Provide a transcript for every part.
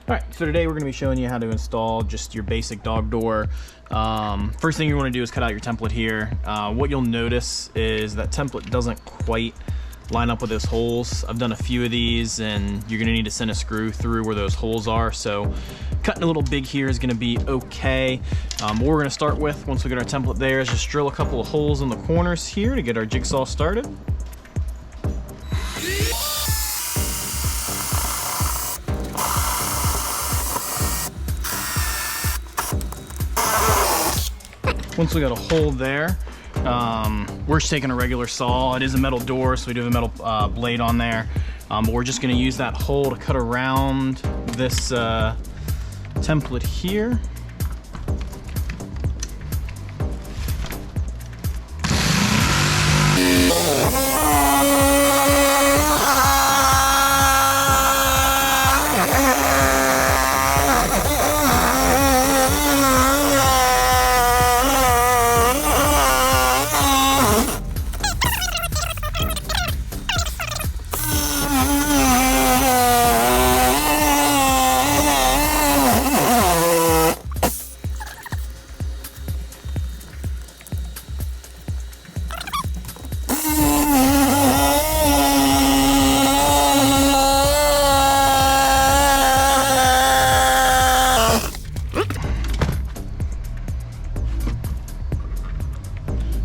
All right, so today we're gonna be showing you how to install just your basic dog door. First thing you wanna do is cut out your template here. What you'll notice is that template doesn't quite line up with those holes. I've done a few of these and you're gonna need to send a screw through where those holes are. So cutting a little big here is gonna be okay. What we're gonna start with once we get our template there is just drill a couple of holes in the corners here to get our jigsaw started. Once we got a hole there, we're just taking a regular saw. It is a metal door, so we do have a metal blade on there. But we're just gonna use that hole to cut around this template here.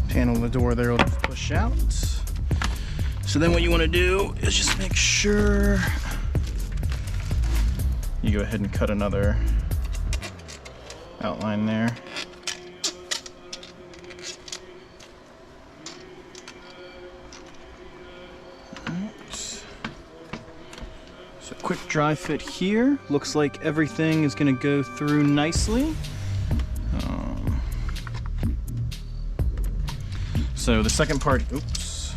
Panel the door there will push out. So then what you want to do is just make sure you go ahead and cut another outline there. Alright. So quick dry fit here. Looks like everything is going to go through nicely. So the second part, oops,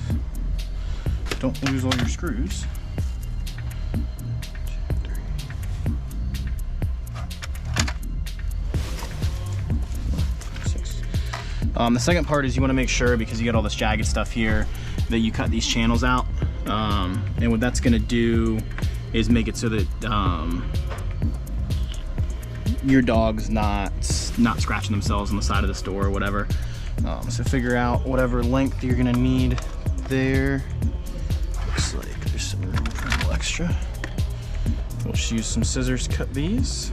don't lose all your screws. 2, 3, 4, 5, 6. The second part is you want to make sure, because you got all this jagged stuff here, that you cut these channels out. And what that's going to do is make it so that your dog's not scratching themselves on the side of this door or whatever. So figure out whatever length you're gonna need there. Looks like there's some room for a little extra. We'll just use some scissors to cut these.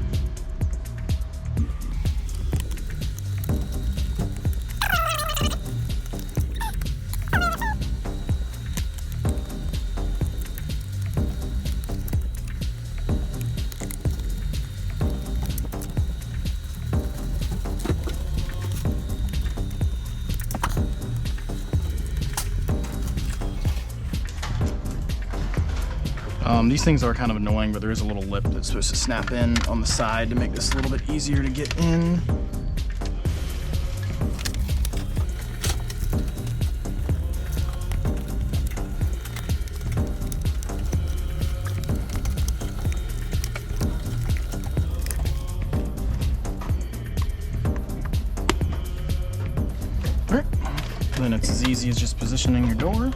These things are kind of annoying, but there is a little lip that's supposed to snap in on the side to make this a little bit easier to get in. All right. Then it's as easy as just positioning your door.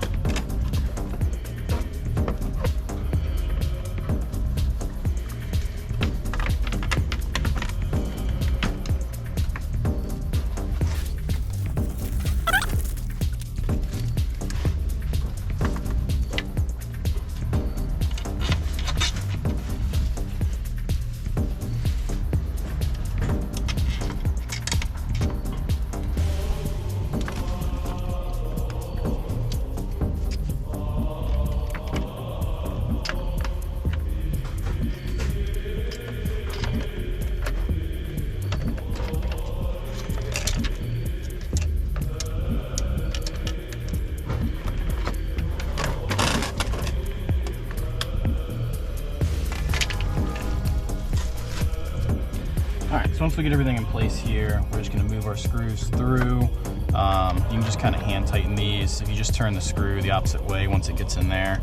Alright, so once we get everything in place here, we're just going to move our screws through. You can just kind of hand tighten these. If you just turn the screw the opposite way once it gets in there,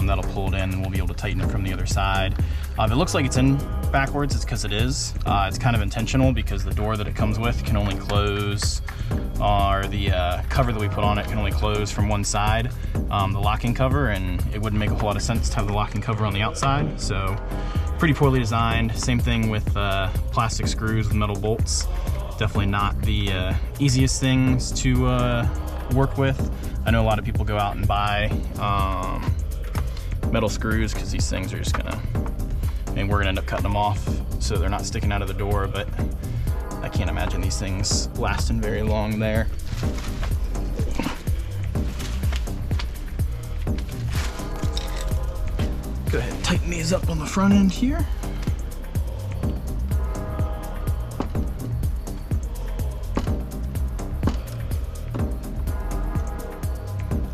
that'll pull it in and we'll be able to tighten it from the other side. If it looks like it's in backwards, it's because it is. It's kind of intentional because the door that it comes with can only close, or the cover that we put on it can only close from one side, the locking cover, and it wouldn't make a whole lot of sense to have the locking cover on the outside. So pretty poorly designed. Same thing with plastic screws with metal bolts. Definitely not the easiest things to work with. I know a lot of people go out and buy metal screws because these things are just gonna, we're gonna end up cutting them off so they're not sticking out of the door, but I can't imagine these things lasting very long there. Go ahead and tighten these up on the front end here.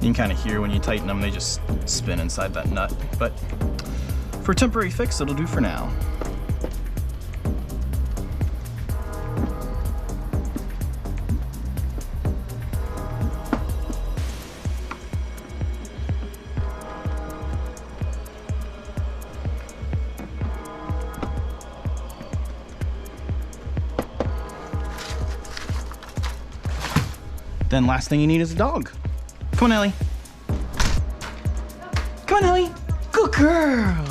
You can kind of hear when you tighten them, they just spin inside that nut. But for a temporary fix, it'll do for now. Then last thing you need is a dog. Come on, Ellie. Come on, Ellie. Good girl.